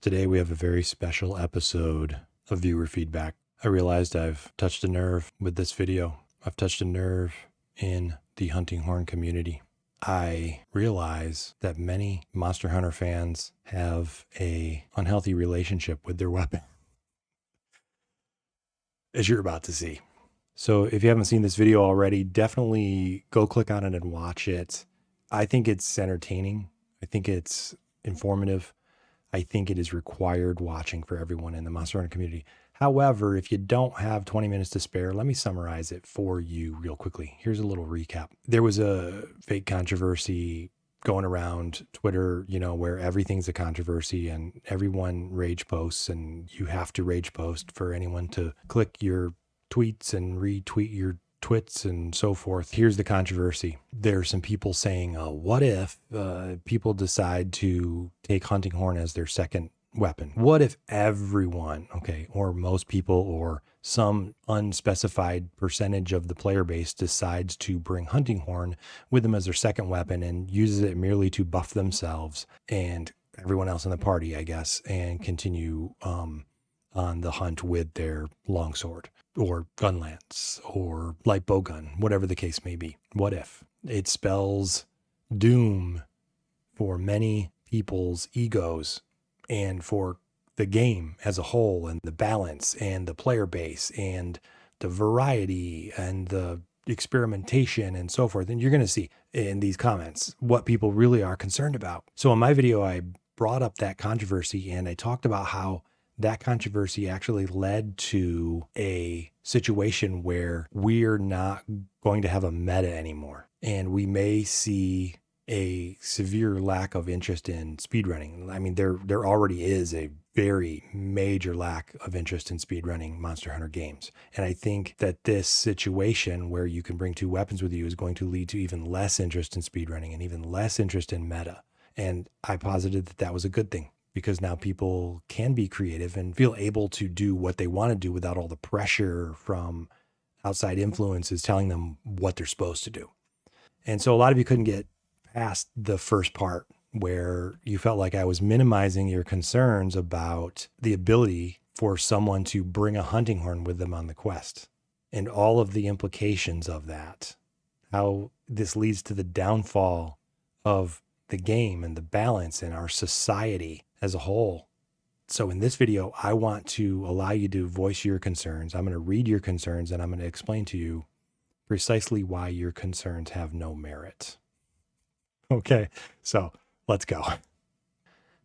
Today we have a very special episode of viewer feedback. I realized I've touched a nerve with this video. I've touched a nerve in the hunting horn community. I realize that many Monster Hunter fans have a unhealthy relationship with their weapon, as you're about to see. So if you haven't seen this video already, definitely go click on it and watch it. I think it's entertaining. I think it's informative. I think it is required watching for everyone in the Monster Hunter community. However, if you don't have 20 minutes to spare, let me summarize it for you real quickly. Here's a little recap. There was a fake controversy going around Twitter, where everything's a controversy and everyone rage posts, and you have to rage post for anyone to click your tweets and retweet your twits and so forth. Here's the controversy. There's some people saying, what if people decide to take hunting horn as their second weapon? What if everyone, or most people, or some unspecified percentage of the player base decides to bring hunting horn with them as their second weapon and uses it merely to buff themselves and everyone else in the party, I guess, and continue on the hunt with their longsword or gun lance or light bowgun, whatever the case may be. What if? It spells doom for many people's egos and for the game as a whole, and the balance and the player base and the variety and the experimentation and so forth. And you're going to see in these comments what people really are concerned about. So in my video, I brought up that controversy and I talked about how that controversy actually led to a situation where we're not going to have a meta anymore. And we may see a severe lack of interest in speedrunning. I mean, there already is a very major lack of interest in speedrunning Monster Hunter games. And I think that this situation where you can bring two weapons with you is going to lead to even less interest in speedrunning and even less interest in meta. And I posited that that was a good thing, because now people can be creative and feel able to do what they want to do without all the pressure from outside influences telling them what they're supposed to do. And so a lot of you couldn't get past the first part where you felt like I was minimizing your concerns about the ability for someone to bring a hunting horn with them on the quest and all of the implications of that, how this leads to the downfall of the game and the balance in our society as a whole. So in this video, I want to allow you to voice your concerns. I'm going to read your concerns and I'm going to explain to you precisely why your concerns have no merit. Okay, so let's go.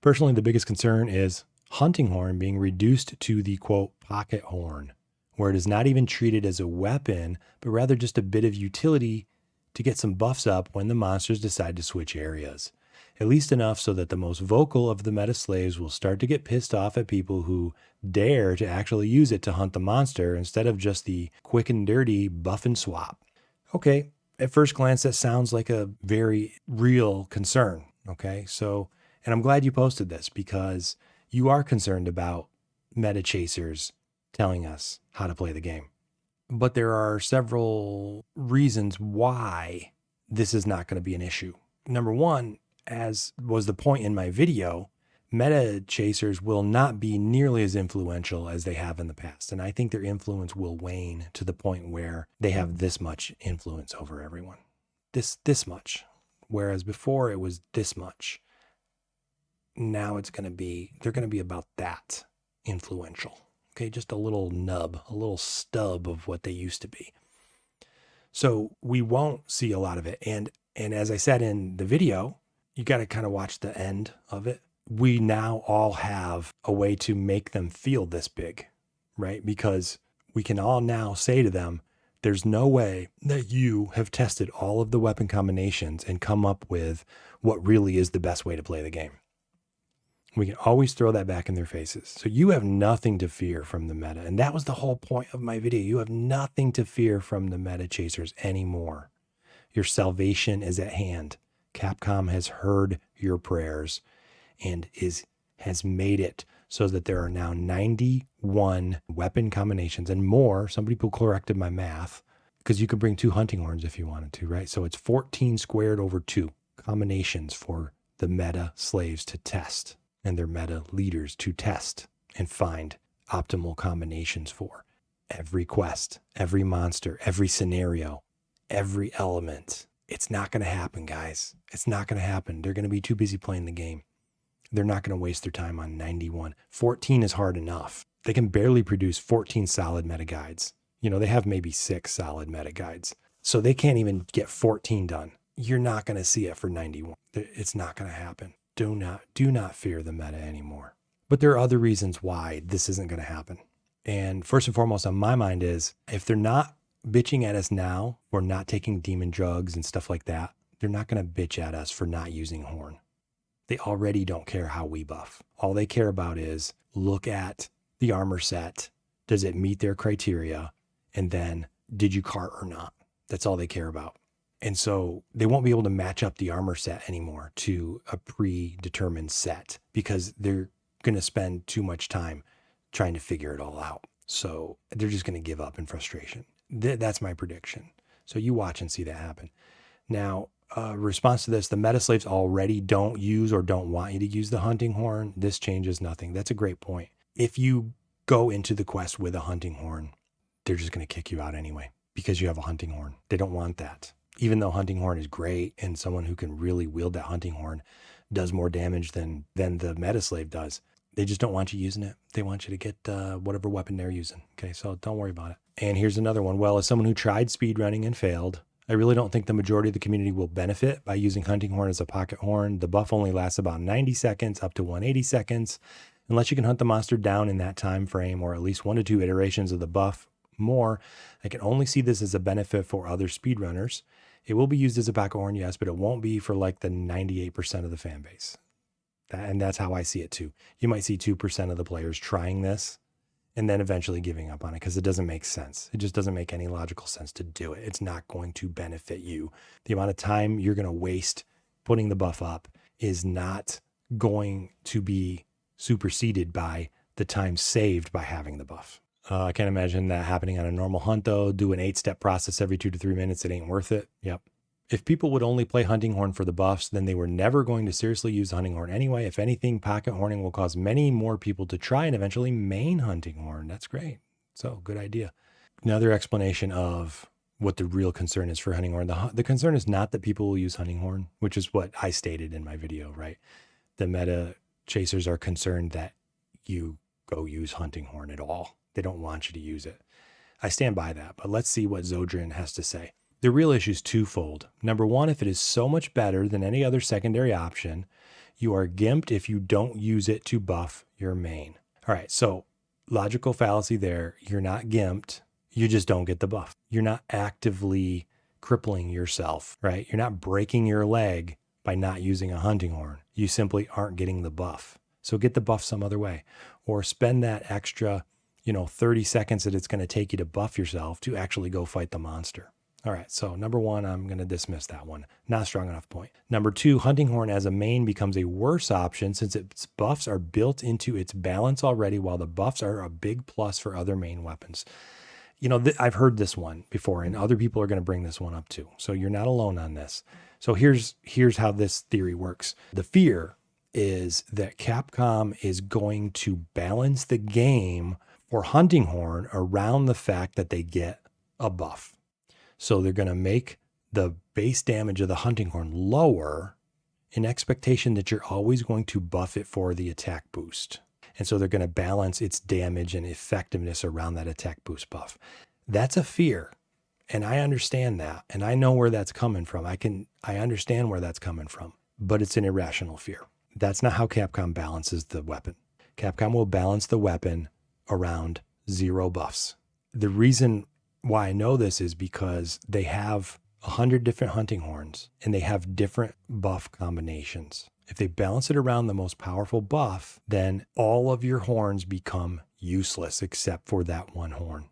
Personally, the biggest concern is hunting horn being reduced to the quote pocket horn, where it is not even treated as a weapon, but rather just a bit of utility to get some buffs up when the monsters decide to switch areas. At least enough so that the most vocal of the meta slaves will start to get pissed off at people who dare to actually use it to hunt the monster instead of just the quick and dirty buff and swap. Okay, at first glance, that sounds like a very real concern. Okay, so, and I'm glad you posted this because you are concerned about meta chasers telling us how to play the game. But there are several reasons why this is not going to be an issue. Number one, as was the point in my video, meta chasers will not be nearly as influential as they have in the past. And I think their influence will wane to the point where they have this much influence over everyone. This much. Whereas before it was this much. Now they're going to be about that influential. Okay, just a little nub, a little stub of what they used to be. So we won't see a lot of it. And as I said in the video, you got to kind of watch the end of it. We now all have a way to make them feel this big, right? Because we can all now say to them, there's no way that you have tested all of the weapon combinations and come up with what really is the best way to play the game. We can always throw that back in their faces. So you have nothing to fear from the meta. And that was the whole point of my video. You have nothing to fear from the meta chasers anymore. Your salvation is at hand. Capcom has heard your prayers and has made it so that there are now 91 weapon combinations and more. Some people corrected my math because you could bring two hunting horns if you wanted to, right? So it's 14 squared over 2 combinations for the meta slaves to test. and their meta leaders to test and find optimal combinations for every quest, every monster, every scenario, every element. It's not going to happen, guys. It's not going to happen. They're going to be too busy playing the game. They're not going to waste their time on 91. 14 is hard enough. They can barely produce 14 solid meta guides. You know, they have maybe 6 solid meta guides. So they can't even get 14 done. You're not going to see it for 91. It's not going to happen. Do not fear the meta anymore. But there are other reasons why this isn't going to happen. And first and foremost on my mind is, if they're not bitching at us now for not taking demon drugs and stuff like that, they're not going to bitch at us for not using horn. They already don't care how we buff. All they care about is, look at the armor set. Does it meet their criteria? And then, did you cart or not? That's all they care about. And so they won't be able to match up the armor set anymore to a predetermined set because they're going to spend too much time trying to figure it all out. So they're just going to give up in frustration. That's my prediction. So you watch and see that happen. Now, response to this, the meta slaves already don't use or don't want you to use the hunting horn. This changes nothing. That's a great point. If you go into the quest with a hunting horn, they're just going to kick you out anyway because you have a hunting horn. They don't want that. Even though hunting horn is great and someone who can really wield that hunting horn does more damage than the meta slave does, they just don't want you using it. They want you to get whatever weapon they're using. Okay, so don't worry about it. And here's another one. Well, as someone who tried speedrunning and failed, I really don't think the majority of the community will benefit by using hunting horn as a pocket horn. The buff only lasts about 90 seconds up to 180 seconds. Unless you can hunt the monster down in that time frame or at least 1 to 2 iterations of the buff more, I can only see this as a benefit for other speedrunners. It will be used as a pocket horn, yes, but it won't be for like the 98% of the fan base. And that's how I see it too. You might see 2% of the players trying this and then eventually giving up on it because it doesn't make sense. It just doesn't make any logical sense to do it. It's not going to benefit you. The amount of time you're going to waste putting the buff up is not going to be superseded by the time saved by having the buff. I can't imagine that happening on a normal hunt though. Do an 8-step process every 2 to 3 minutes. It ain't worth it. Yep. If people would only play hunting horn for the buffs, then they were never going to seriously use hunting horn anyway. If anything, pocket horning will cause many more people to try and eventually main hunting horn. That's great. So good idea. Another explanation of what the real concern is for hunting horn. The concern is not that people will use hunting horn, which is what I stated in my video, right? The meta chasers are concerned that you go use hunting horn at all. They don't want you to use it. I stand by that, but let's see what Zodran has to say. The real issue is twofold. Number one, if it is so much better than any other secondary option, you are gimped if you don't use it to buff your main. All right, so logical fallacy there. You're not gimped. You just don't get the buff. You're not actively crippling yourself, right? You're not breaking your leg by not using a hunting horn. You simply aren't getting the buff. So get the buff some other way, or spend that extra, 30 seconds that it's going to take you to buff yourself to actually go fight the monster. All right, so number one, I'm going to dismiss that one. Not a strong enough point. Number two, hunting horn as a main becomes a worse option since its buffs are built into its balance already, while the buffs are a big plus for other main weapons. I've heard this one before, and other people are going to bring this one up too. So you're not alone on this. So here's how this theory works. The fear is that Capcom is going to balance the game for hunting horn around the fact that they get a buff. So they're going to make the base damage of the hunting horn lower in expectation that you're always going to buff it for the attack boost. And so they're going to balance its damage and effectiveness around that attack boost buff. That's a fear. And I understand that. And I know where that's coming from. I understand where that's coming from, but it's an irrational fear. That's not how Capcom balances the weapon. Capcom will balance the weapon around 0 buffs. The reason why I know this is because they have 100 different hunting horns and they have different buff combinations. If they balance it around the most powerful buff, then all of your horns become useless except for that one horn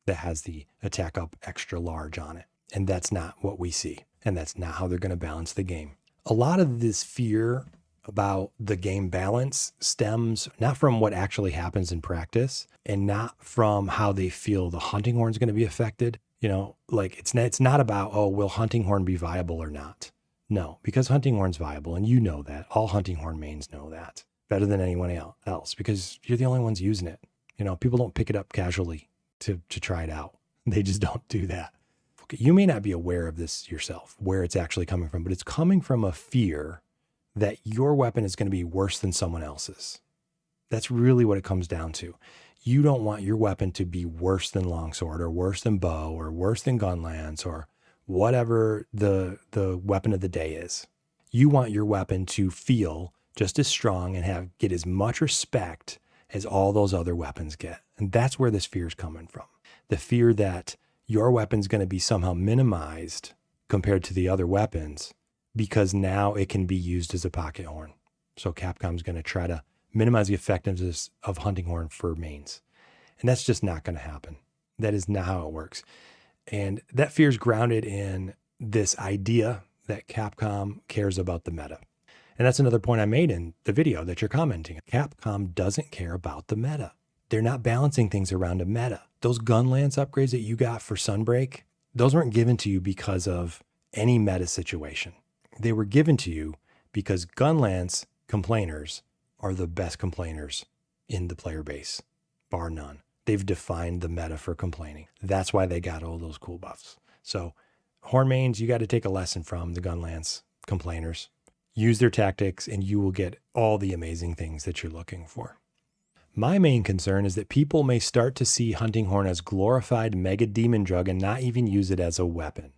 that has the attack up extra large on it. And that's not what we see. And that's not how they're going to balance the game. A lot of this fear about the game balance stems not from what actually happens in practice and not from how they feel the hunting horn is going to be affected. It's not about, will hunting horn be viable or not? No, because hunting horn's viable, and you know that. All hunting horn mains know that. better than anyone else because you're the only ones using it. You know, people don't pick it up casually to try it out. They just don't do that. Okay, you may not be aware of this yourself, where it's actually coming from, but it's coming from a fear that your weapon is going to be worse than someone else's. That's really what it comes down to. You don't want your weapon to be worse than longsword or worse than bow or worse than gunlance or whatever the weapon of the day is. You want your weapon to feel just as strong and get as much respect as all those other weapons get. And that's where this fear is coming from. The fear that your weapon's going to be somehow minimized compared to the other weapons because now it can be used as a pocket horn. So Capcom's going to try to minimize the effectiveness of hunting horn for mains. And that's just not going to happen. That is not how it works. And that fear is grounded in this idea that Capcom cares about the meta. And that's another point I made in the video that you're commenting. Capcom doesn't care about the meta. They're not balancing things around a meta. Those gunlance upgrades that you got for Sunbreak, those weren't given to you because of any meta situation. They were given to you because gunlance complainers are the best complainers in the player base, bar none. They've defined the meta for complaining. That's why they got all those cool buffs. So horn mains, you got to take a lesson from the gunlance complainers. Use their tactics and you will get all the amazing things that you're looking for. My main concern is that people may start to see hunting horn as glorified mega demon drug and not even use it as a weapon.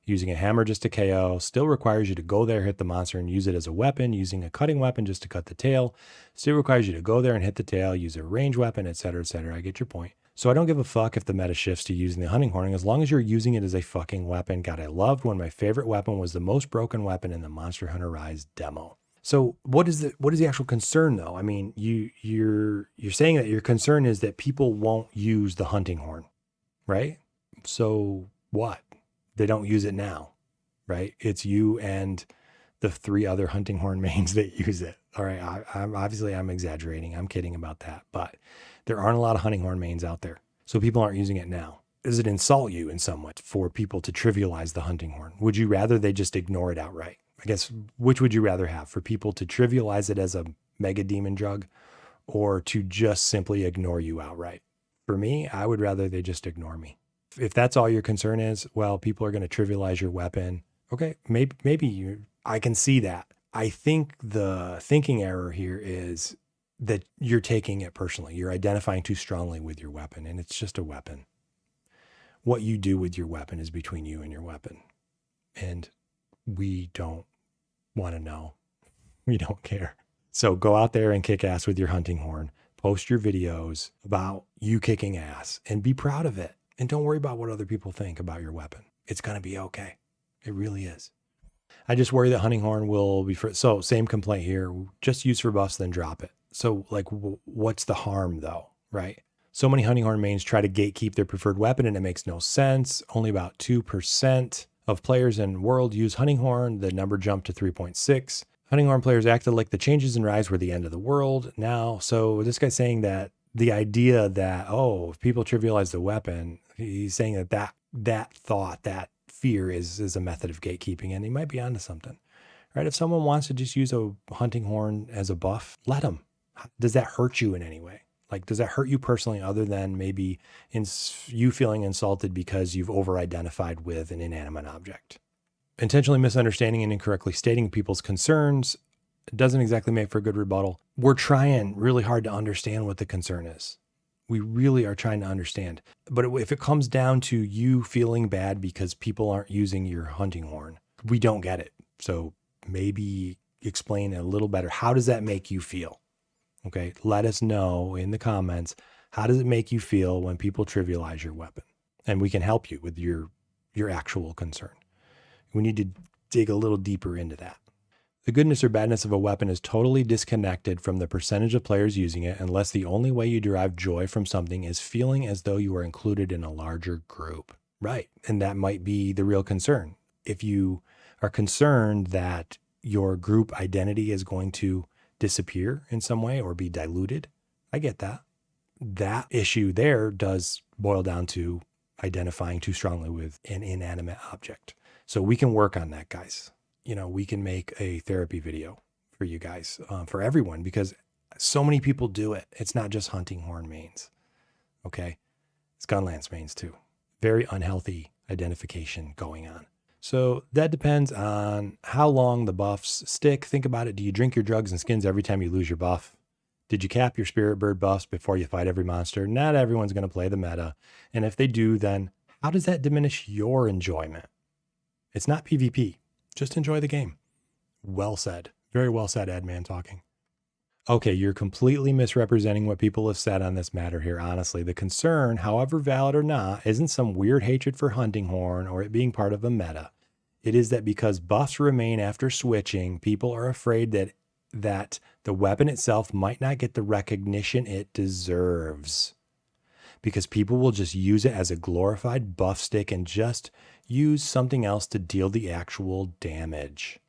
Using a hammer just to KO still requires you to go there, hit the monster, and use it as a weapon. Using a cutting weapon just to cut the tail still requires you to go there and hit the tail, use a range weapon, etc., etc. I get your point. So I don't give a fuck if the meta shifts to using the hunting horn as long as you're using it as a fucking weapon. God, I loved when my favorite weapon was the most broken weapon in the Monster Hunter Rise demo. So what is the actual concern though? I mean, you're saying that your concern is that people won't use the hunting horn, right? So what? They don't use it now, right? It's you and the 3 other hunting horn mains that use it. All right, I'm exaggerating. I'm kidding about that, but there aren't a lot of hunting horn mains out there, so people aren't using it now. Does it insult you in some way for people to trivialize the hunting horn? Would you rather they just ignore it outright? I guess, which would you rather have, for people to trivialize it as a mega demon drug or to just simply ignore you outright? For me, I would rather they just ignore me. If that's all your concern is, well, people are going to trivialize your weapon. Okay, maybe I can see that. I think the thinking error here is that you're taking it personally. You're identifying too strongly with your weapon, and it's just a weapon. What you do with your weapon is between you and your weapon. And we don't want to know. We don't care. So go out there and kick ass with your hunting horn. Post your videos about you kicking ass and be proud of it. And don't worry about what other people think about your weapon. It's going to be okay. It really is. I just worry that hunting horn will be so same complaint here. Just use for buffs, then drop it. So like, what's the harm though, right? So many hunting horn mains try to gatekeep their preferred weapon and it makes no sense. Only about 2% of players in world use hunting horn. The number jumped to 3.6. Hunting horn players acted like the changes in Rise were the end of the world now. So this guy's saying that the idea that, oh, if people trivialize the weapon, he's saying that thought, that fear is a method of gatekeeping, and he might be onto something, right? If someone wants to just use a hunting horn as a buff, let them. Does that hurt you in any way? Like, does that hurt you personally other than maybe you feeling insulted because you've over-identified with an inanimate object? Intentionally misunderstanding and incorrectly stating people's concerns doesn't exactly make for a good rebuttal. We're trying really hard to understand what the concern is. We really are trying to understand. But if it comes down to you feeling bad because people aren't using your hunting horn, we don't get it. So maybe explain it a little better. How does that make you feel? Okay, let us know in the comments, how does it make you feel when people trivialize your weapon? And we can help you with your actual concern. We need to dig a little deeper into that. The goodness or badness of a weapon is totally disconnected from the percentage of players using it, unless the only way you derive joy from something is feeling as though you are included in a larger group. Right, and that might be the real concern. If you are concerned that your group identity is going to disappear in some way or be diluted, I get that. That issue there does boil down to identifying too strongly with an inanimate object. So we can work on that, guys. We can make a therapy video for you guys, for everyone, because So many people do it. It's not just hunting horn mains. Okay. It's gunlance mains too. Very unhealthy identification going on. So that depends on how long the buffs stick. Think about it. Do you drink your drugs and skins every time you lose your buff? Did you cap your spirit bird buffs before you fight every monster? Not everyone's going to play the meta. And if they do, then how does that diminish your enjoyment? It's not PvP. Just enjoy the game. Well said. Very well said, Adman talking. Okay, you're completely misrepresenting what people have said on this matter here, honestly. The concern, however valid or not, isn't some weird hatred for hunting horn or it being part of a meta. It is that because buffs remain after switching, people are afraid that the weapon itself might not get the recognition it deserves. Because people will just use it as a glorified buff stick and just use something else to deal the actual damage.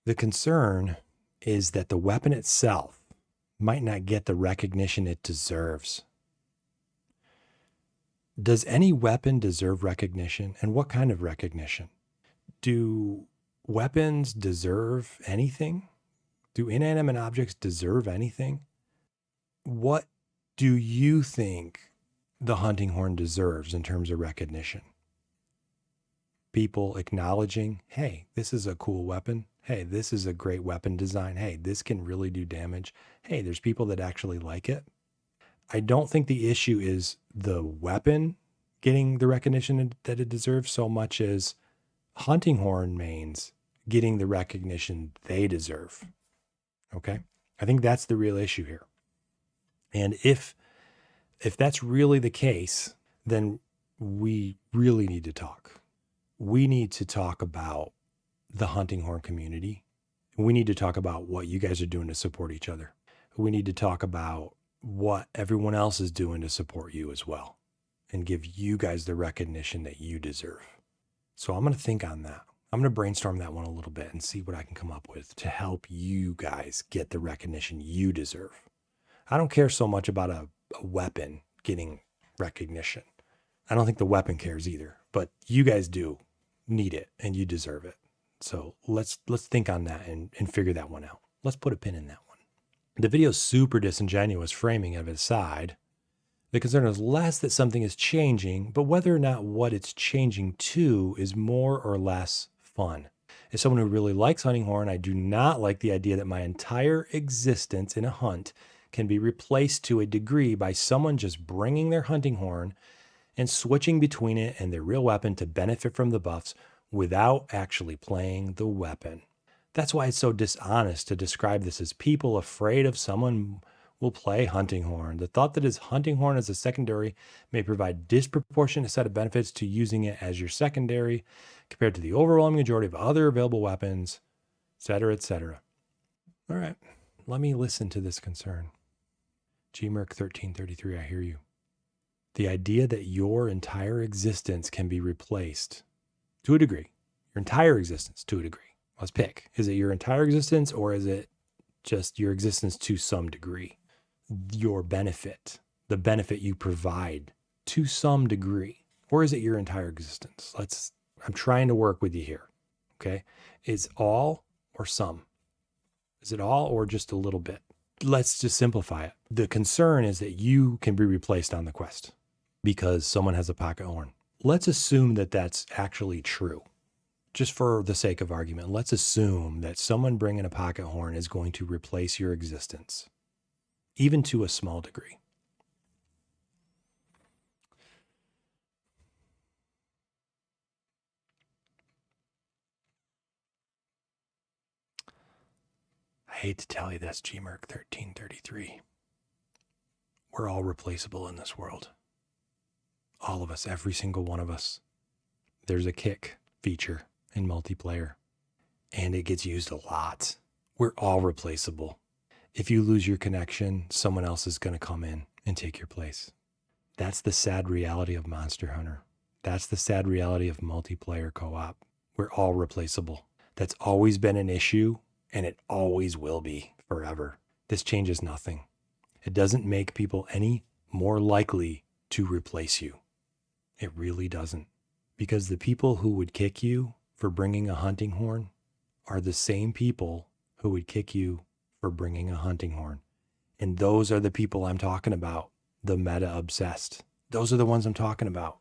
The concern is that the weapon itself might not get the recognition it deserves. Does any weapon deserve recognition? And what kind of recognition? Do weapons deserve anything? Do inanimate objects deserve anything? What do you think the hunting horn deserves in terms of recognition? People acknowledging, hey, this is a cool weapon. Hey, this is a great weapon design. Hey, this can really do damage. Hey, there's people that actually like it. I don't think the issue is the weapon getting the recognition that it deserves so much as hunting horn mains getting the recognition they deserve. Okay? I think that's the real issue here. And if that's really the case, then we really need to talk. We need to talk about the hunting horn community. We need to talk about what you guys are doing to support each other. We need to talk about what everyone else is doing to support you as well and give you guys the recognition that you deserve. So I'm going to think on that. I'm going to brainstorm that one a little bit and see what I can come up with to help you guys get the recognition you deserve. I don't care so much about a weapon getting recognition. I don't think the weapon cares either, but you guys do need it and you deserve it. So let's think on that and figure that one out. Let's put a pin in that one. The video's super disingenuous framing of its side. The concern is less that something is changing, but whether or not what it's changing to is more or less fun. As someone who really likes hunting horn, I do not like the idea that my entire existence in a hunt can be replaced to a degree by someone just bringing their hunting horn and switching between it and their real weapon to benefit from the buffs without actually playing the weapon. That's why it's so dishonest to describe this as people afraid of someone will play hunting horn. The thought that is hunting horn as a secondary may provide disproportionate set of benefits to using it as your secondary compared to the overwhelming majority of other available weapons, etc., etc. All right, let me listen to this concern. GMerc1333, I hear you. The idea that your entire existence can be replaced to a degree, your entire existence to a degree. Let's pick. Is it your entire existence or is it just your existence to some degree? Your benefit, the benefit you provide to some degree, or is it your entire existence? I'm trying to work with you here. Okay. Is all or some? Is it all or just a little bit? Let's just simplify it. The concern is that you can be replaced on the quest because someone has a pocket horn. Let's assume that that's actually true. Just for the sake of argument, let's assume that someone bringing a pocket horn is going to replace your existence, even to a small degree. I hate to tell you this, GMerc1333. We're all replaceable in this world. All of us, every single one of us. There's a kick feature in multiplayer, and it gets used a lot. We're all replaceable. If you lose your connection, someone else is going to come in and take your place. That's the sad reality of Monster Hunter. That's the sad reality of multiplayer co-op. We're all replaceable. That's always been an issue, and it always will be forever. This changes nothing. It doesn't make people any more likely to replace you. It really doesn't. Because the people who would kick you for bringing a hunting horn are the same people who would kick you for bringing a hunting horn. And those are the people I'm talking about, the meta obsessed. Those are the ones I'm talking about.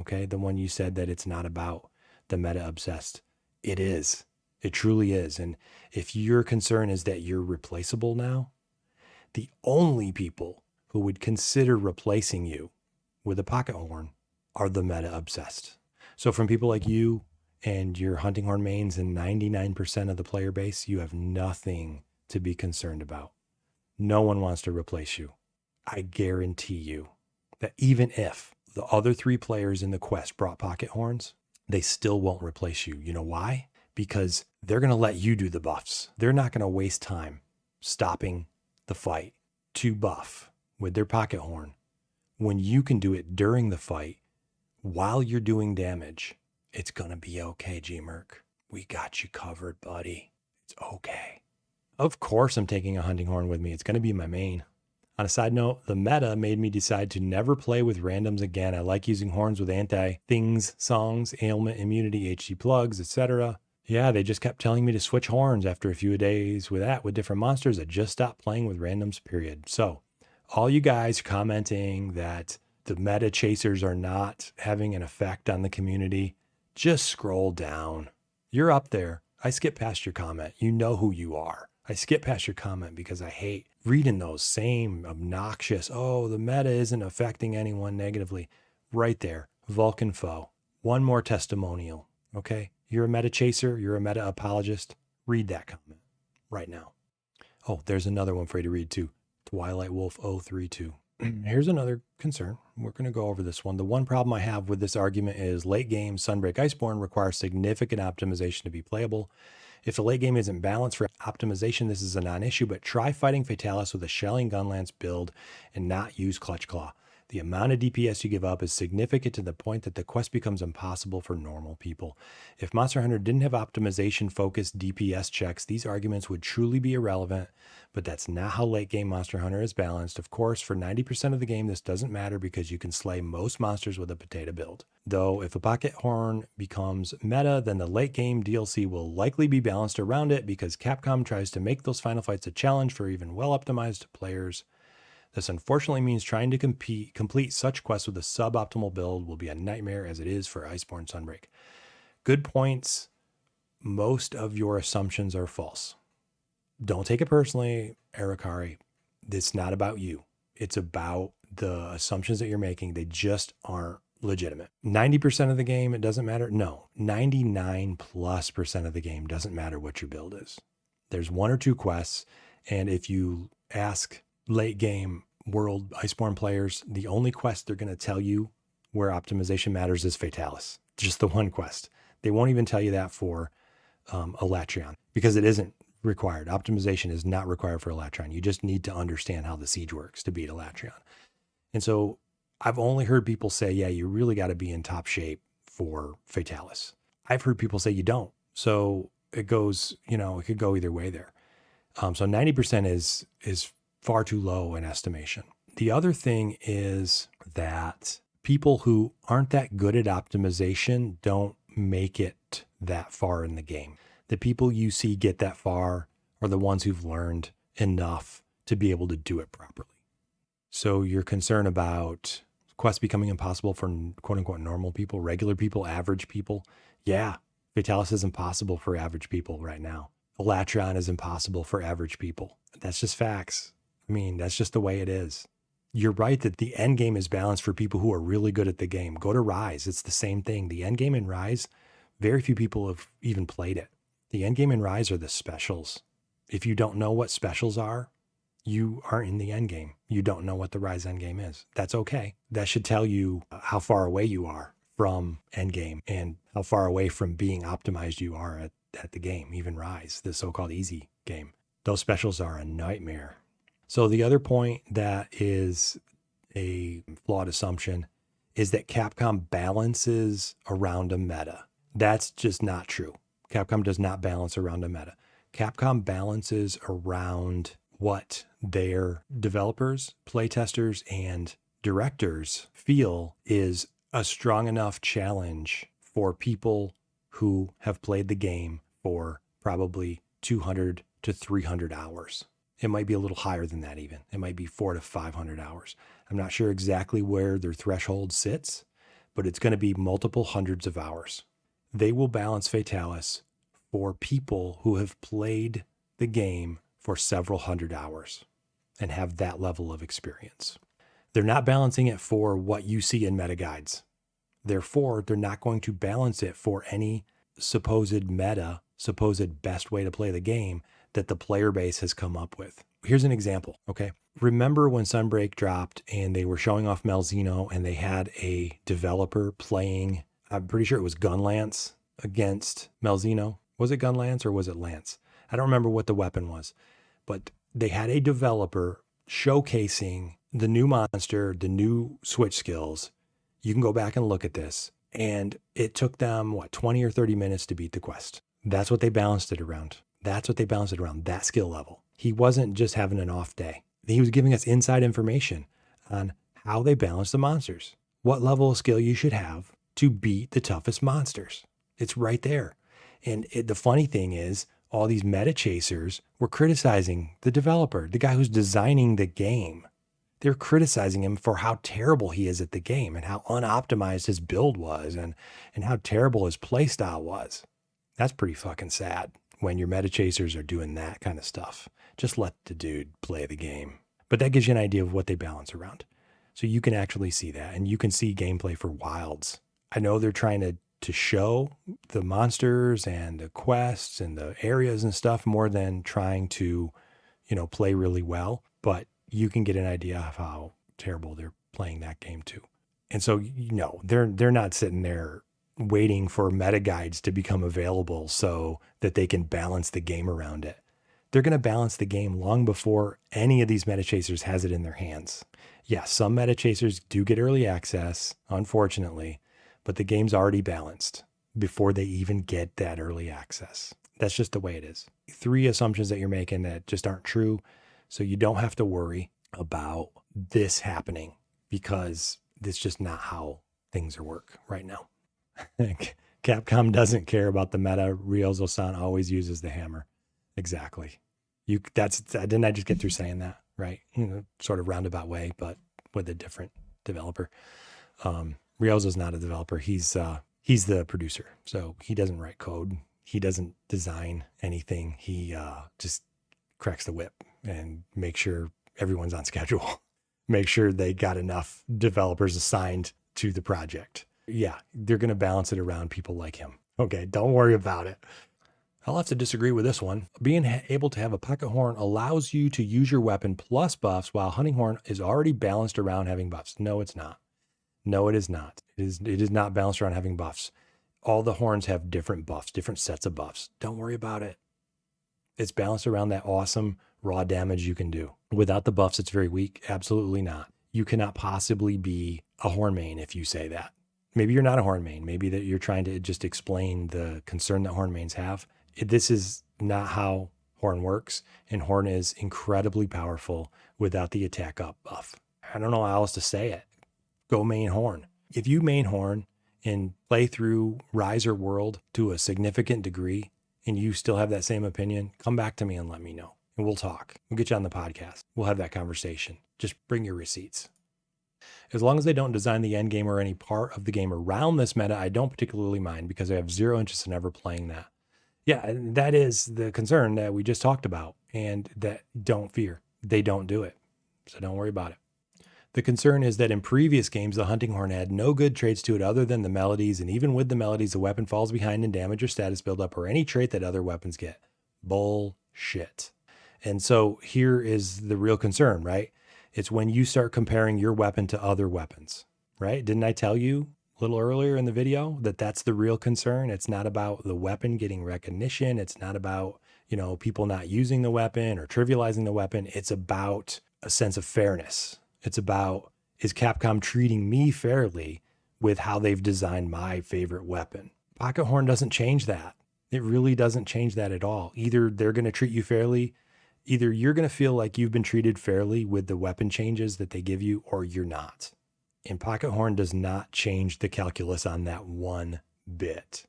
Okay, the one you said that it's not about, the meta obsessed. It is. It truly is. And if your concern is that you're replaceable now, the only people who would consider replacing you with a pocket horn are the meta obsessed. So from people like you and your hunting horn mains and 99% of the player base, you have nothing to be concerned about. No one wants to replace you. I guarantee you that even if the other 3 players in the quest brought pocket horns, they still won't replace you. You know why? Because they're going to let you do the buffs. They're not going to waste time stopping the fight to buff with their pocket horn when you can do it during the fight while you're doing damage. It's going to be okay, G-Merc. We got you covered, buddy. It's okay. Of course I'm taking a hunting horn with me. It's going to be my main. On a side note, the meta made me decide to never play with randoms again. I like using horns with anti-things, songs, ailment, immunity, HG plugs, etc. Yeah, they just kept telling me to switch horns after a few days with that, with different monsters. I just stopped playing with randoms, period. So all you guys commenting that the meta chasers are not having an effect on the community, just scroll down. You're up there. I skip past your comment. You know who you are. I skip past your comment because I hate reading those same obnoxious, oh, the meta isn't affecting anyone negatively. Right there, Vulcan foe. One more testimonial, okay? You're a meta chaser. You're a meta apologist. Read that comment right now. Oh, there's another one for you to read too. Twilight Wolf 032. Here's another concern. We're going to go over this one. The one problem I have with this argument is late game Sunbreak Iceborne requires significant optimization to be playable. If the late game isn't balanced for optimization, this is a non-issue, but try fighting Fatalis with a Shelling Gunlance build and not use Clutch Claw. The amount of DPS you give up is significant to the point that the quest becomes impossible for normal people. If Monster Hunter didn't have optimization-focused DPS checks, these arguments would truly be irrelevant, but that's not how late-game Monster Hunter is balanced. Of course, for 90% of the game, this doesn't matter because you can slay most monsters with a potato build. Though, if a pocket horn becomes meta, then the late-game DLC will likely be balanced around it because Capcom tries to make those final fights a challenge for even well-optimized players. This unfortunately means trying to complete such quests with a suboptimal build will be a nightmare as it is for Iceborne Sunbreak. Good points. Most of your assumptions are false. Don't take it personally, Erikari. It's not about you. It's about the assumptions that you're making. They just aren't legitimate. 90% of the game, it doesn't matter. No, 99+% of the game doesn't matter what your build is. There's 1 or 2 quests, and if you ask late game world Iceborne players, the only quest they're going to tell you where optimization matters is Fatalis. Just the one quest. They won't even tell you that for iixxion because it isn't required. Optimization is not required for iixxion. You just need to understand how the siege works to beat iixxion. And so I've only heard people say, yeah, you really got to be in top shape for Fatalis. I've heard people say you don't. So it goes, it could go either way there. So 90% is far too low in estimation. The other thing is that people who aren't that good at optimization don't make it that far in the game. The people you see get that far are the ones who've learned enough to be able to do it properly. So your concern about quests becoming impossible for quote unquote normal people, regular people, average people. Yeah, Fatalis is impossible for average people right now. iixxion is impossible for average people. That's just facts. I mean, that's just the way it is. You're right that the end game is balanced for people who are really good at the game. Go to Rise. It's the same thing. The end game in Rise, very few people have even played it. The end game in Rise are the specials. If you don't know what specials are, you aren't in the end game. You don't know what the Rise end game is. That's okay. That should tell you how far away you are from end game and how far away from being optimized you are at the game, even Rise, the so-called easy game. Those specials are a nightmare. So the other point that is a flawed assumption is that Capcom balances around a meta. That's just not true. Capcom does not balance around a meta. Capcom balances around what their developers, playtesters, and directors feel is a strong enough challenge for people who have played the game for probably 200 to 300 hours. It might be a little higher than that even. It might be 400 to 500 hours. I'm not sure exactly where their threshold sits, but it's going to be multiple hundreds of hours. They will balance Fatalis for people who have played the game for several hundred hours and have that level of experience. They're not balancing it for what you see in meta guides. Therefore, they're not going to balance it for any supposed meta, supposed best way to play the game that the player base has come up with. Here's an example, okay? Remember when Sunbreak dropped and they were showing off Malzeno and they had a developer playing, I'm pretty sure it was Gunlance against Malzeno. Was it Gunlance or was it Lance? I don't remember what the weapon was, but they had a developer showcasing the new monster, the new switch skills. You can go back and look at this. And it took them, 20 or 30 minutes to beat the quest. That's what they balanced it around. That's what they balanced it around, that skill level. He wasn't just having an off day. He was giving us inside information on how they balance the monsters, what level of skill you should have to beat the toughest monsters. It's right there. And the funny thing is, all these meta chasers were criticizing the developer, the guy who's designing the game. They're criticizing him for how terrible he is at the game and how unoptimized his build was and how terrible his playstyle was. That's pretty fucking sad when your meta chasers are doing that kind of stuff. Just let the dude play the game. But that gives you an idea of what they balance around. So you can actually see that, and you can see gameplay for wilds. I know they're trying to show the monsters and the quests and the areas and stuff more than trying to, play really well. But you can get an idea of how terrible they're playing that game too. And so, they're not sitting there waiting for meta guides to become available so that they can balance the game around it. They're going to balance the game long before any of these meta chasers has it in their hands. Yeah, some meta chasers do get early access, unfortunately, but the game's already balanced before they even get that early access. That's just the way it is. 3 assumptions that you're making that just aren't true. So you don't have to worry about this happening because it's just not how things work right now. Capcom doesn't care about the meta. Ryozo-san always uses the hammer. Exactly. Didn't I just get through saying that, right? Sort of roundabout way, but with a different developer. Ryozo's not a developer. He's the producer. So he doesn't write code. He doesn't design anything. He just cracks the whip and make sure everyone's on schedule. Make sure they got enough developers assigned to the project. Yeah, they're going to balance it around people like him. Okay, don't worry about it. I'll have to disagree with this one. Being able to have a pocket horn allows you to use your weapon plus buffs, while hunting horn is already balanced around having buffs. No, it's not. No, it is not. It is not balanced around having buffs. All the horns have different buffs, different sets of buffs. Don't worry about it. It's balanced around that awesome raw damage you can do. Without the buffs, it's very weak. Absolutely not. You cannot possibly be a horn main if you say that. Maybe you're not a horn main. Maybe that you're trying to just explain the concern that horn mains have. This is not how horn works, and horn is incredibly powerful without the attack up buff. I don't know how else to say it. Go main horn. If you main horn and play through Riser World to a significant degree, and you still have that same opinion, come back to me and let me know. And we'll talk. We'll get you on the podcast. We'll have that conversation. Just bring your receipts. As long as they don't design the end game or any part of the game around this meta, I don't particularly mind because I have zero interest in ever playing that. Yeah, and that is the concern that we just talked about, and that don't fear. They don't do it. So don't worry about it. The concern is that in previous games, the hunting horn had no good traits to it other than the melodies, and even with the melodies, the weapon falls behind in damage or status buildup or any trait that other weapons get. Bullshit. And so here is the real concern, right? It's when you start comparing your weapon to other weapons, right? Didn't I tell you a little earlier in the video that that's the real concern? It's not about the weapon getting recognition. It's not about, people not using the weapon or trivializing the weapon. It's about a sense of fairness. It's about, is Capcom treating me fairly with how they've designed my favorite weapon? Pocket horn doesn't change that. It really doesn't change that at all. Either they're going to treat you fairly, either you're going to feel like you've been treated fairly with the weapon changes that they give you, or you're not. And pocket horn does not change the calculus on that one bit.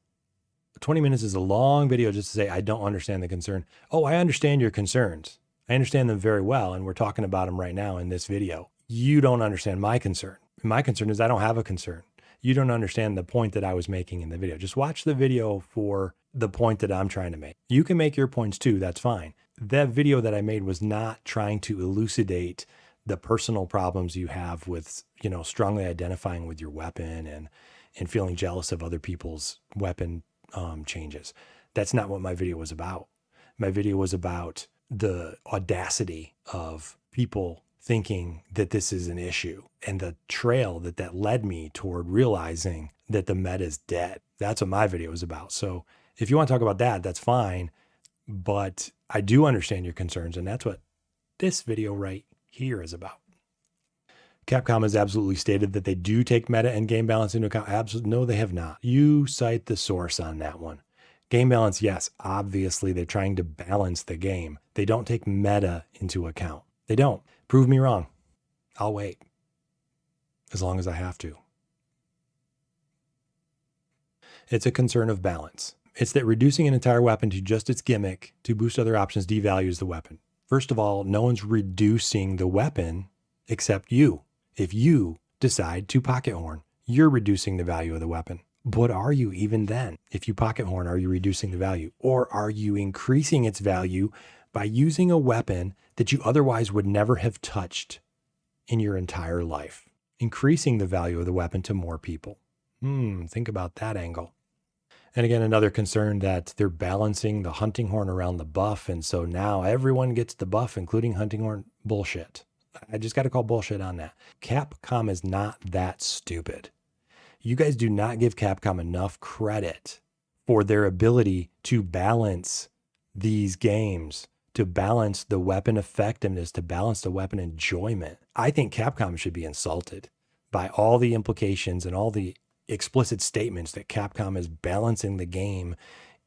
20 minutes is a long video just to say, I don't understand the concern. Oh, I understand your concerns. I understand them very well. And we're talking about them right now in this video. You don't understand my concern. My concern is I don't have a concern. You don't understand the point that I was making in the video. Just watch the video for the point that I'm trying to make. You can make your points too. That's fine. That video that I made was not trying to elucidate the personal problems you have with, strongly identifying with your weapon and feeling jealous of other people's weapon changes. That's not what my video was about. My video was about the audacity of people thinking that this is an issue and the trail that led me toward realizing that the meta is dead. That's what my video was about. So if you want to talk about that, that's fine. But I do understand your concerns, and that's what this video right here is about. Capcom has absolutely stated that they do take meta and game balance into account. Absolutely, no, they have not. You cite the source on that one. Game balance, yes, obviously they're trying to balance the game. They don't take meta into account. They don't. Prove me wrong. I'll wait. As long as I have to. It's a concern of balance. It's that reducing an entire weapon to just its gimmick to boost other options devalues the weapon. First of all, no one's reducing the weapon except you. If you decide to pocket horn, you're reducing the value of the weapon. But are you even then? If you pocket horn, are you reducing the value? Or are you increasing its value by using a weapon that you otherwise would never have touched in your entire life? Increasing the value of the weapon to more people. Think about that angle. And again, another concern that they're balancing the hunting horn around the buff. And so now everyone gets the buff, including hunting horn. Bullshit. I just got to call bullshit on that. Capcom is not that stupid. You guys do not give Capcom enough credit for their ability to balance these games, to balance the weapon effectiveness, to balance the weapon enjoyment. I think Capcom should be insulted by all the implications and all the explicit statements that Capcom is balancing the game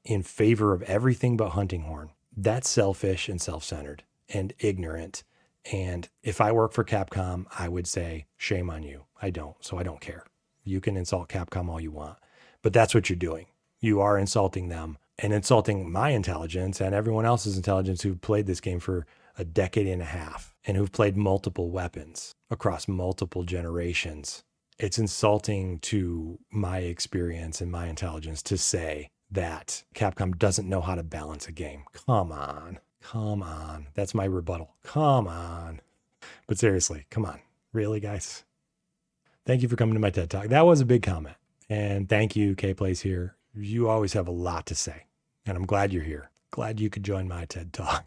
in favor of everything but hunting horn. That's selfish and self-centered and ignorant. And if I work for Capcom, I would say, shame on you. I don't, so I don't care. You can insult Capcom all you want, but that's what you're doing. You are insulting them and insulting my intelligence and everyone else's intelligence who've played this game for a decade and a half and who've played multiple weapons across multiple generations. It's insulting to my experience and my intelligence to say that Capcom doesn't know how to balance a game. Come on. That's my rebuttal. Come on. But seriously, come on. Really, guys? Thank you for coming to my TED Talk. That was a big comment. And thank you, K-Plays here. You always have a lot to say. And I'm glad you're here. Glad you could join my TED Talk.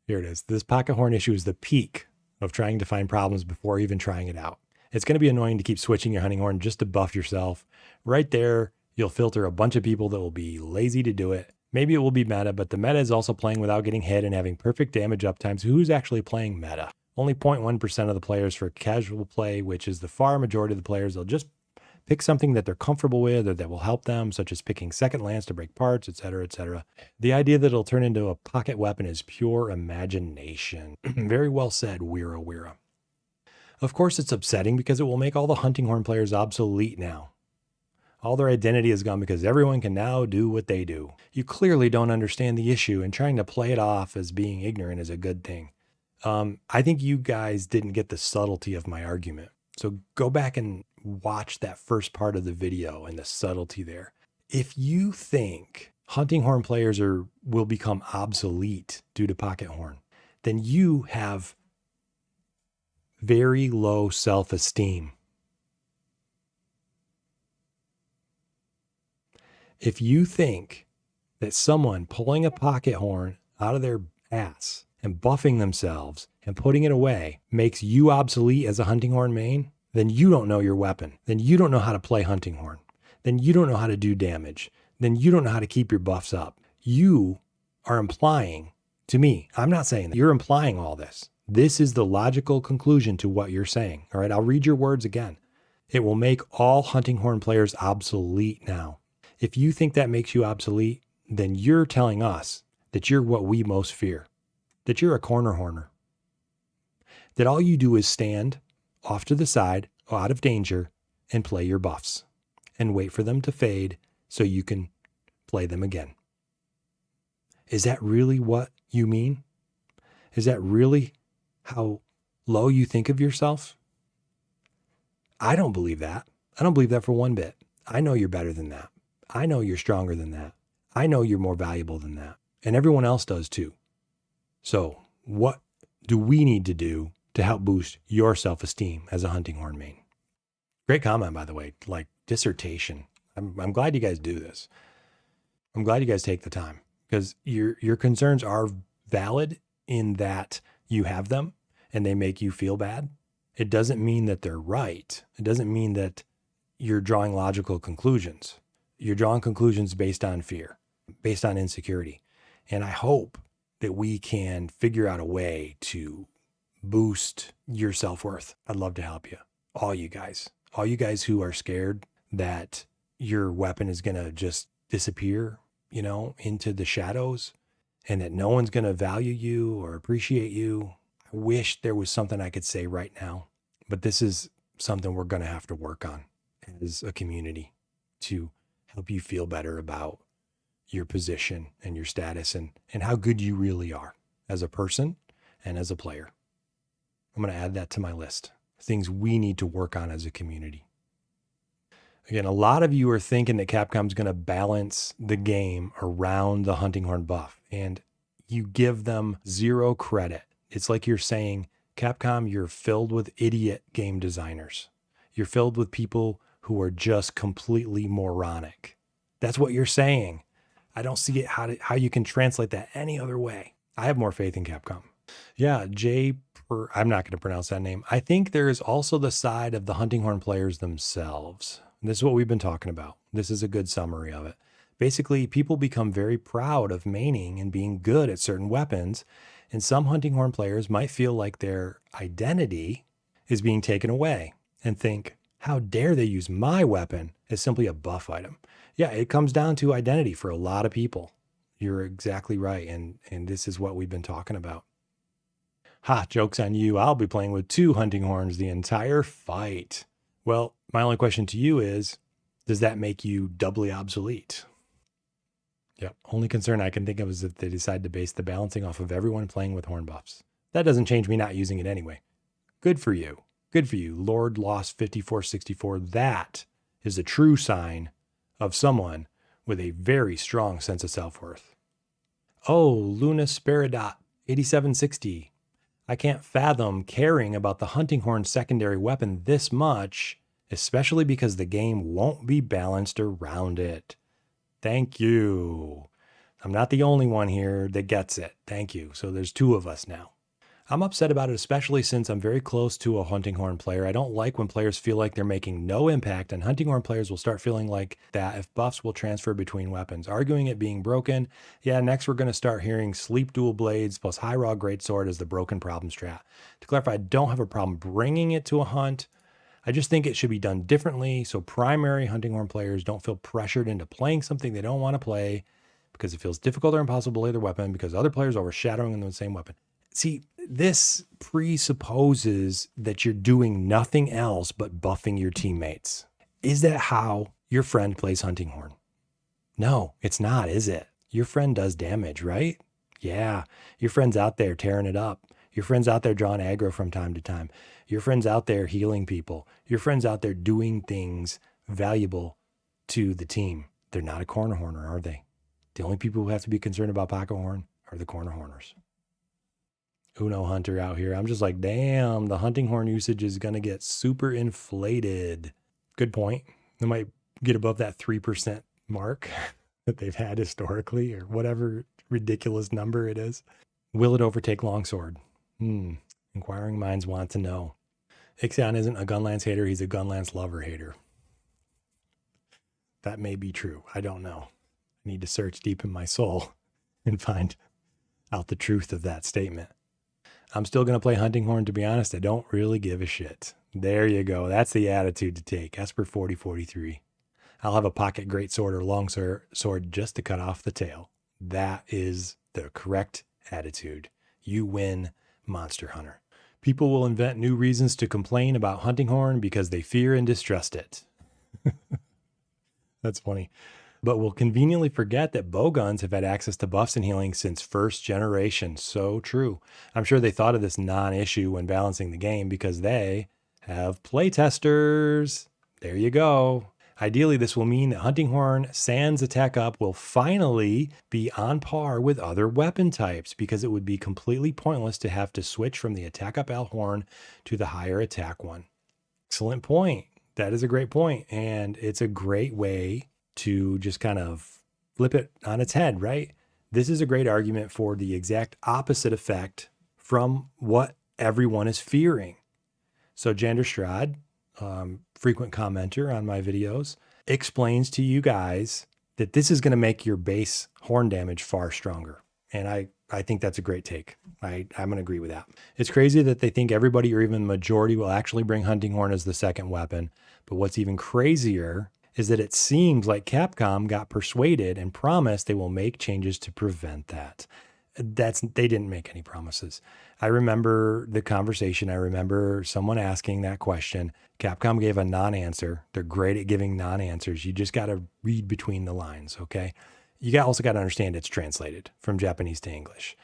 Here it is. This pocket horn issue is the peak of trying to find problems before even trying it out. It's going to be annoying to keep switching your hunting horn just to buff yourself. Right there, you'll filter a bunch of people that will be lazy to do it. Maybe it will be meta, but the meta is also playing without getting hit and having perfect damage uptimes. Who's actually playing meta? Only 0.1% of the players for casual play, which is the far majority of the players. They'll just pick something that they're comfortable with or that will help them, such as picking second lance to break parts, etc., etc. The idea that it'll turn into a pocket weapon is pure imagination. Very well said, Wira Wira. Of course, it's upsetting because it will make all the hunting horn players obsolete now. All their identity is gone because everyone can now do what they do. You clearly don't understand the issue, and trying to play it off as being ignorant is a good thing. I think you guys didn't get the subtlety of my argument. So go back and watch that first part of the video and the subtlety there. If you think hunting horn players will become obsolete due to pocket horn, then you have very low self-esteem. If you think that someone pulling a pocket horn out of their ass and buffing themselves and putting it away makes you obsolete as a hunting horn main, then you don't know your weapon. Then you don't know how to play hunting horn. Then you don't know how to do damage. Then you don't know how to keep your buffs up. You are implying to me, I'm not saying that, you're implying all this. This is the logical conclusion to what you're saying. All right, I'll read your words again. It will make all hunting horn players obsolete now. If you think that makes you obsolete, then you're telling us that you're what we most fear, that you're a corner horner, that all you do is stand off to the side, out of danger, and play your buffs, and wait for them to fade, so you can play them again. Is that really what you mean? Is that really how low you think of yourself? I don't believe that. I don't believe that for one bit. I know you're better than that. I know you're stronger than that. I know you're more valuable than that. And everyone else does too. So what do we need to do to help boost your self-esteem as a hunting horn main? Great comment, by the way, like dissertation. I'm glad you guys do this. I'm glad you guys take the time, because your concerns are valid in that you have them and they make you feel bad. It doesn't mean that they're right. It doesn't mean that you're drawing logical conclusions. You're drawing conclusions based on fear, based on insecurity. And I hope that we can figure out a way to boost your self-worth. I'd love to help you. All you guys who are scared that your weapon is going to just disappear, into the shadows, and that no one's going to value you or appreciate you. I wish there was something I could say right now, but this is something we're going to have to work on as a community to help you feel better about your position and your status and how good you really are as a person and as a player. I'm going to add that to my list. Things we need to work on as a community. Again, a lot of you are thinking that Capcom's going to balance the game around the hunting horn buff, and you give them zero credit. It's like you're saying, Capcom, you're filled with idiot game designers. You're filled with people who are just completely moronic. That's what you're saying. I don't see it how you can translate that any other way. I have more faith in Capcom. Yeah, I'm not going to pronounce that name. I think there is also the side of the hunting horn players themselves. This is what we've been talking about. This is a good summary of it. Basically, people become very proud of maining and being good at certain weapons, and some hunting horn players might feel like their identity is being taken away and think, how dare they use my weapon as simply a buff item? Yeah, it comes down to identity for a lot of people. You're exactly right, and this is what we've been talking about. Ha, joke's on you. I'll be playing with 2 hunting horns the entire fight. Well, my only question to you is, does that make you doubly obsolete? Yeah, only concern I can think of is that they decide to base the balancing off of everyone playing with horn buffs. That doesn't change me not using it anyway. Good for you. Good for you. Lord Lost 5464. That is a true sign of someone with a very strong sense of self-worth. Oh, Luna Speridot 8760. I can't fathom caring about the hunting horn secondary weapon this much, especially because the game won't be balanced around it. Thank you. I'm not the only one here that gets it. Thank you. So there's 2 of us now. I'm upset about it, especially since I'm very close to a hunting horn player. I don't like when players feel like they're making no impact, and hunting horn players will start feeling like that if buffs will transfer between weapons, arguing it being broken. Yeah, next we're going to start hearing sleep dual blades plus high raw greatsword as the broken problem strat. To clarify, I don't have a problem bringing it to a hunt. I just think it should be done differently so primary hunting horn players don't feel pressured into playing something they don't want to play because it feels difficult or impossible to play their weapon because other players are overshadowing them in the same weapon. See, this presupposes that you're doing nothing else but buffing your teammates. Is that how your friend plays hunting horn? No, it's not, is it? Your friend does damage, right? Yeah, your friend's out there tearing it up. Your friend's out there drawing aggro from time to time. Your friend's out there healing people. Your friend's out there doing things valuable to the team. They're not a corner horner, are they? The only people who have to be concerned about pocket horn are the corner horners. Uno Hunter out here. I'm just like, damn, the hunting horn usage is going to get super inflated. Good point. They might get above that 3% mark that they've had historically, or whatever ridiculous number it is. Will it overtake longsword? Inquiring minds want to know. iixxion isn't a Gunlance hater. He's a Gunlance lover hater. That may be true. I don't know. I need to search deep in my soul and find out the truth of that statement. I'm still going to play hunting horn. To be honest, I don't really give a shit. There you go. That's the attitude to take. Esper 4043. I'll have a pocket greatsword or long sword just to cut off the tail. That is the correct attitude. You win, Monster Hunter. People will invent new reasons to complain about hunting horn because they fear and distrust it. That's funny. but we'll conveniently forget that bowguns have had access to buffs and healing since first generation. So true. I'm sure they thought of this non-issue when balancing the game because they have playtesters. There you go. Ideally, this will mean that Hunting Horn sans attack up will finally be on par with other weapon types because it would be completely pointless to have to switch from the attack up L horn to the higher attack one. Excellent point. That is a great point. And it's a great way to just kind of flip it on its head, right? This is a great argument for the exact opposite effect from what everyone is fearing. So Jander Strad, frequent commenter on my videos, explains to you guys that this is going to make your base horn damage far stronger. And I think that's a great take. I'm going to agree with that. It's crazy that they think everybody or even the majority will actually bring Hunting Horn as the second weapon. But what's even crazier is that it seems like Capcom got persuaded and promised they will make changes to prevent that. They didn't make any promises. I remember the conversation. I remember someone asking that question. Capcom gave a non-answer. They're great at giving non-answers. You just got to read between the lines, okay? You also got to understand it's translated from Japanese to English.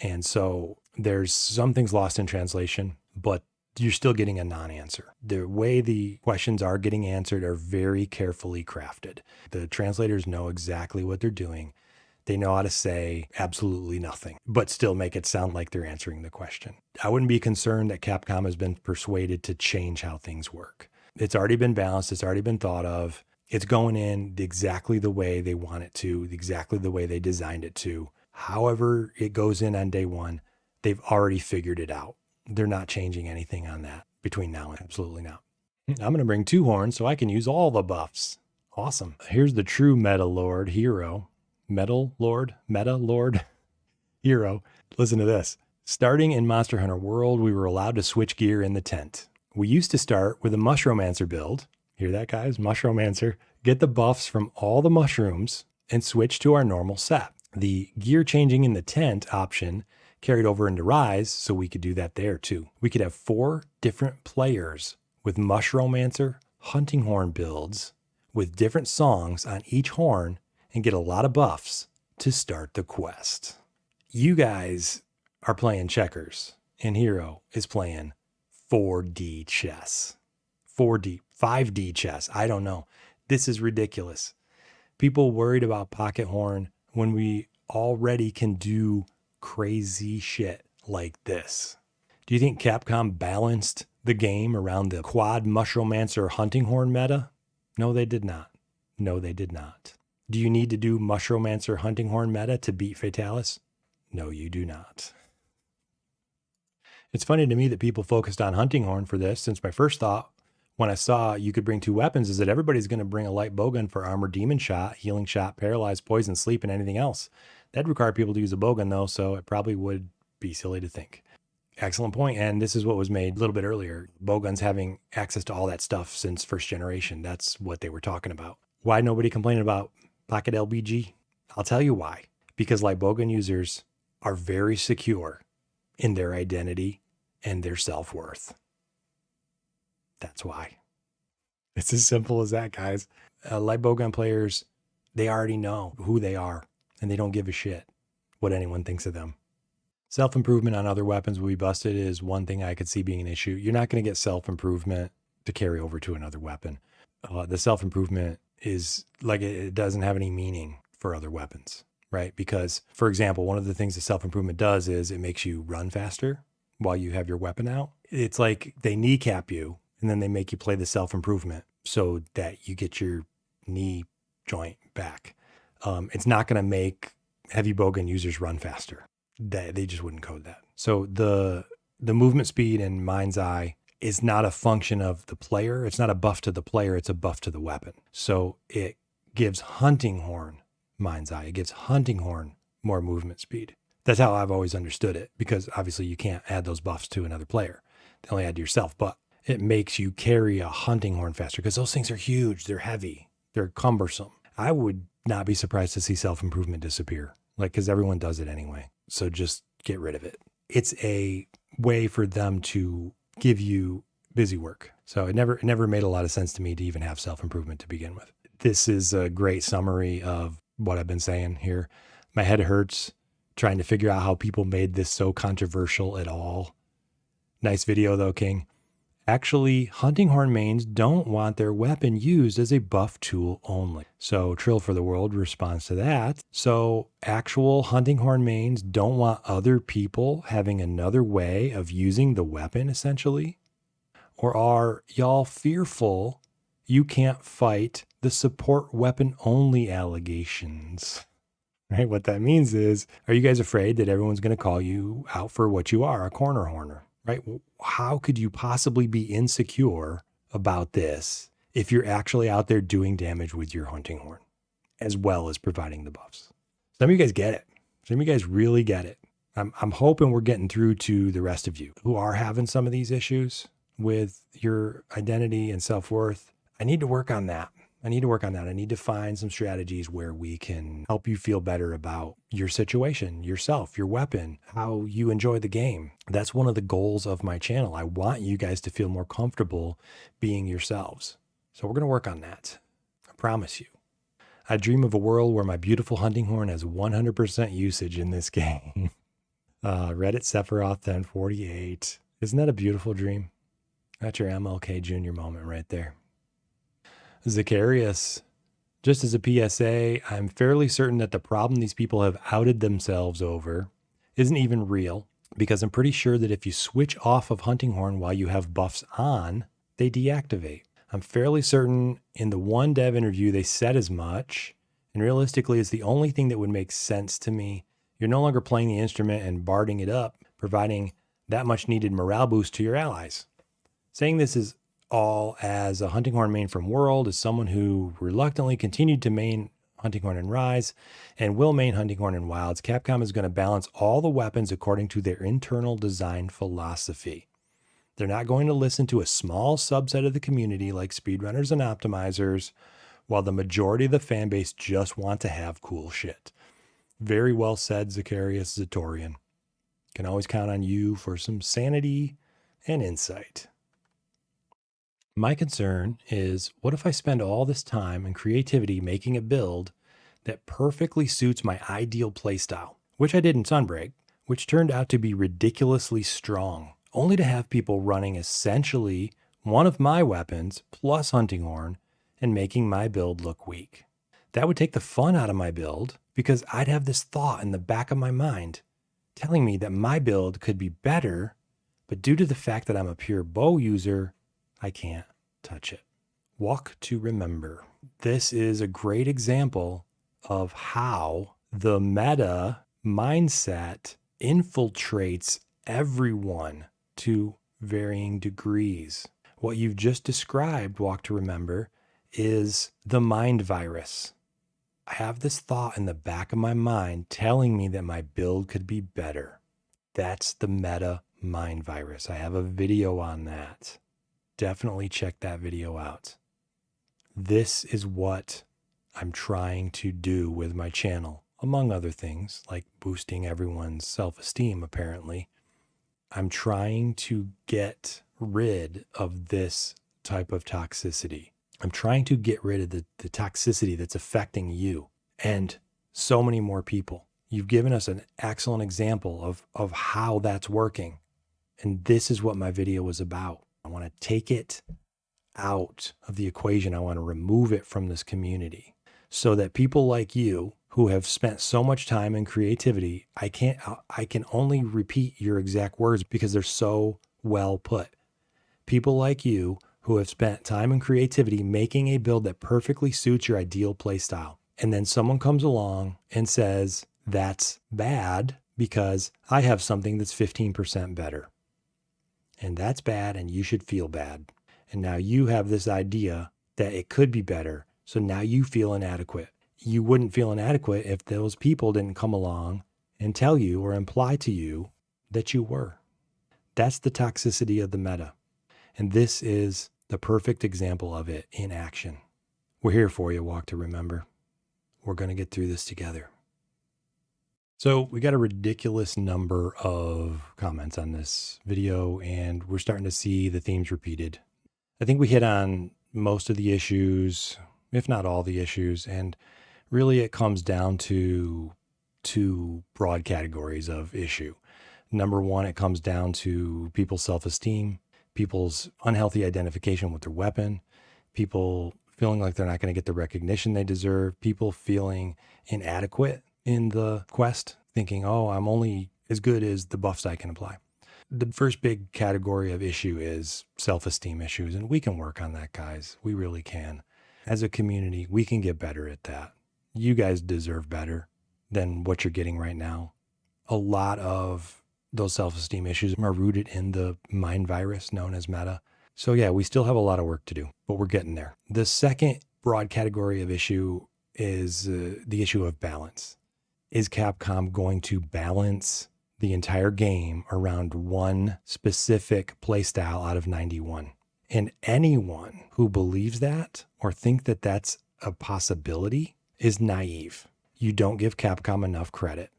And so there's some things lost in translation, but you're still getting a non-answer. The way the questions are getting answered are very carefully crafted. The translators know exactly what they're doing. They know how to say absolutely nothing, but still make it sound like they're answering the question. I wouldn't be concerned that Capcom has been persuaded to change how things work. It's already been balanced. It's already been thought of. It's going in exactly the way they want it to, exactly the way they designed it to. However it goes in on day one, they've already figured it out. They're not changing anything on that between now and absolutely not. I'm going to bring 2 horns so I can use all the buffs. Awesome. Here's the true meta lord hero. Meta lord hero. Listen to this. Starting in Monster Hunter World, we were allowed to switch gear in the tent. We used to start with a Mushromancer build. Hear that, guys? Mushromancer. Get the buffs from all the mushrooms and switch to our normal set. The gear changing in the tent option carried over into Rise, so we could do that there too. We could have 4 different players with Mushromancer Hunting Horn builds with different songs on each horn and get a lot of buffs to start the quest. You guys are playing checkers and Hero is playing 4D chess. 4D, 5D chess. I don't know. This is ridiculous. People worried about Pocket Horn when we already can do crazy shit like this. Do you think Capcom balanced the game around the quad Mushromancer Hunting Horn meta? No, they did not. No, they did not. Do you need to do Mushromancer Hunting Horn meta to beat Fatalis? No, you do not. It's funny to me that people focused on Hunting Horn for this, since my first thought when I saw you could bring 2 weapons is that everybody's going to bring a light bowgun for armor, demon shot, healing shot, paralyze, poison, sleep, and anything else. That'd require people to use a bowgun though, so it probably would be silly to think. Excellent point. And this is what was made a little bit earlier. Bowguns having access to all that stuff since first generation. That's what they were talking about. Why nobody complaining about Pocket LBG? I'll tell you why. Because light bowgun users are very secure in their identity and their self-worth. That's why. It's as simple as that, guys. Light bowgun players, they already know who they are and they don't give a shit what anyone thinks of them. Self-improvement on other weapons will be busted is one thing I could see being an issue. You're not going to get self-improvement to carry over to another weapon. The self-improvement is like it doesn't have any meaning for other weapons, right? Because, for example, one of the things that self-improvement does is it makes you run faster while you have your weapon out. It's like they kneecap you and then they make you play the self-improvement so that you get your knee joint back. It's not going to make heavy bowgun users run faster. They just wouldn't code that. So the movement speed in Mind's Eye is not a function of the player. It's not a buff to the player. It's a buff to the weapon. So it gives Hunting Horn Mind's Eye. It gives Hunting Horn more movement speed. That's how I've always understood it, because obviously you can't add those buffs to another player. They only add to yourself, but it makes you carry a Hunting Horn faster because those things are huge. They're heavy. They're cumbersome. I would not be surprised to see self-improvement disappear, because everyone does it anyway. So just get rid of it. It's a way for them to give you busy work. So it never made a lot of sense to me to even have self-improvement to begin with. This is a great summary of what I've been saying here. My head hurts trying to figure out how people made this so controversial at all. Nice video though, King. Actually, hunting horn mains don't want their weapon used as a buff tool only. So Trill for the World responds to that. So actual hunting horn mains don't want other people having another way of using the weapon, essentially? Or are y'all fearful you can't fight the support weapon only allegations? Right? What that means is, are you guys afraid that everyone's going to call you out for what you are, a corner horner? Right? How could you possibly be insecure about this if you're actually out there doing damage with your hunting horn, as well as providing the buffs? Some of you guys get it. Some of you guys really get it. I'm hoping we're getting through to the rest of you who are having some of these issues with your identity and self-worth. I need to work on that. I need to find some strategies where we can help you feel better about your situation, yourself, your weapon, how you enjoy the game. That's one of the goals of my channel. I want you guys to feel more comfortable being yourselves. So we're going to work on that. I promise you. I dream of a world where my beautiful hunting horn has 100% usage in this game. Reddit Sephiroth 1048. Isn't that a beautiful dream? That's your MLK Jr. moment right there. Zacharias, just as a PSA, I'm fairly certain that the problem these people have outed themselves over isn't even real, because I'm pretty sure that if you switch off of hunting horn while you have buffs on, they deactivate. I'm fairly certain in the one dev interview they said as much, and realistically it's the only thing that would make sense to me. You're no longer playing the instrument and barding it up, providing that much needed morale boost to your allies. Saying this is all as a hunting horn main from World, as someone who reluctantly continued to main hunting horn in Rise and will main hunting horn in Wilds, Capcom is going to balance all the weapons according to their internal design philosophy. They're not going to listen to a small subset of the community like speedrunners and optimizers, while the majority of the fan base just want to have cool shit. Very well said, Zacharias Zatorian. Can always count on you for some sanity and insight. My concern is, what if I spend all this time and creativity making a build that perfectly suits my ideal playstyle, which I did in Sunbreak, which turned out to be ridiculously strong, only to have people running essentially one of my weapons plus hunting horn and making my build look weak. That would take the fun out of my build, because I'd have this thought in the back of my mind telling me that my build could be better, but due to the fact that I'm a pure bow user, I can't touch it. Walk to remember. This is a great example of how the meta mindset infiltrates everyone to varying degrees. What you've just described, Walk to Remember, is the mind virus. I have this thought in the back of my mind telling me that my build could be better. That's the meta mind virus. I have a video on that. Definitely check that video out. This is what I'm trying to do with my channel, among other things, like boosting everyone's self-esteem, apparently. I'm trying to get rid of this type of toxicity. I'm trying to get rid of the toxicity that's affecting you and so many more people. You've given us an excellent example of how that's working. And this is what my video was about. I want to take it out of the equation. I want to remove it from this community so that people like you who have spent so much time in creativity, I can only repeat your exact words because they're so well put. People like you who have spent time in creativity making a build that perfectly suits your ideal playstyle. And then someone comes along and says, that's bad because I have something that's 15% better. And that's bad, and you should feel bad. And now you have this idea that it could be better, so now you feel inadequate. You wouldn't feel inadequate if those people didn't come along and tell you or imply to you that you were. That's the toxicity of the meta. And this is the perfect example of it in action. We're here for you, Walk to Remember. We're going to get through this together. So we got a ridiculous number of comments on this video, and we're starting to see the themes repeated. I think we hit on most of the issues. if not all the issues. And really it comes down to two broad categories of issue. Number one, it comes down to people's self-esteem, people's unhealthy identification with their weapon, people feeling like they're not going to get the recognition they deserve, people feeling inadequate in the quest, thinking, oh, I'm only as good as the buffs I can apply. The first big category of issue is self-esteem issues, and we can work on that, guys. We really can. As a community, we can get better at that. You guys deserve better than what you're getting right now. A lot of those self-esteem issues are rooted in the mind virus known as meta. So yeah, we still have a lot of work to do, but we're getting there. The second broad category of issue is the issue of balance. Is Capcom going to balance the entire game around one specific playstyle out of 91? And anyone who believes that or think that that's a possibility is naive. You don't give Capcom enough credit.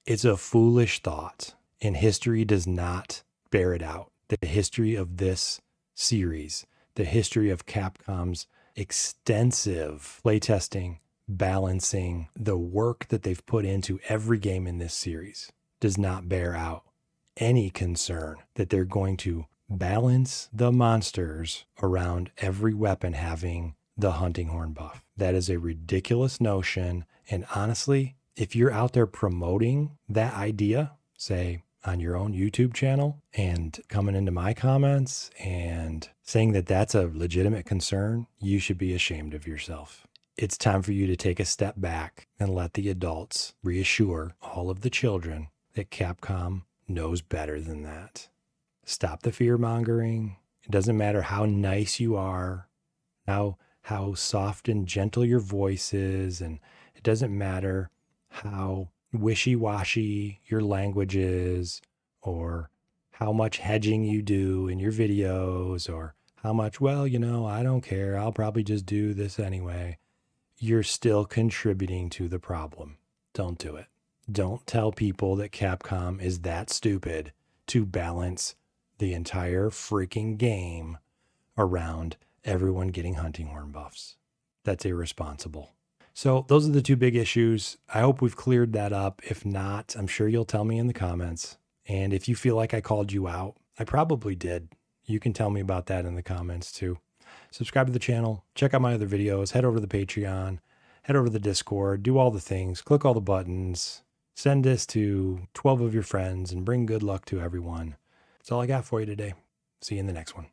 It's a foolish thought, and history does not bear it out. The history of this series, the history of Capcom's extensive playtesting, balancing, the work that they've put into every game in this series does not bear out any concern that they're going to balance the monsters around every weapon having the hunting horn buff. That is a ridiculous notion. And honestly, if you're out there promoting that idea, say on your own YouTube channel and coming into my comments and saying that that's a legitimate concern, you should be ashamed of yourself. It's time for you to take a step back and let the adults reassure all of the children that Capcom knows better than that. Stop the fear mongering. It doesn't matter how nice you are, how soft and gentle your voice is, and it doesn't matter how wishy-washy your language is, or how much hedging you do in your videos, or how much, well, I don't care, I'll probably just do this anyway. You're still contributing to the problem. Don't do it. Don't tell people that Capcom is that stupid to balance the entire freaking game around everyone getting hunting horn buffs. That's irresponsible. So those are the two big issues. I hope we've cleared that up. If not, I'm sure you'll tell me in the comments. And if you feel like I called you out, I probably did. You can tell me about that in the comments too. Subscribe to the channel, check out my other videos, head over to the Patreon, head over to the Discord, do all the things, click all the buttons, send this to 12 of your friends, and bring good luck to everyone. That's all I got for you today. See you in the next one.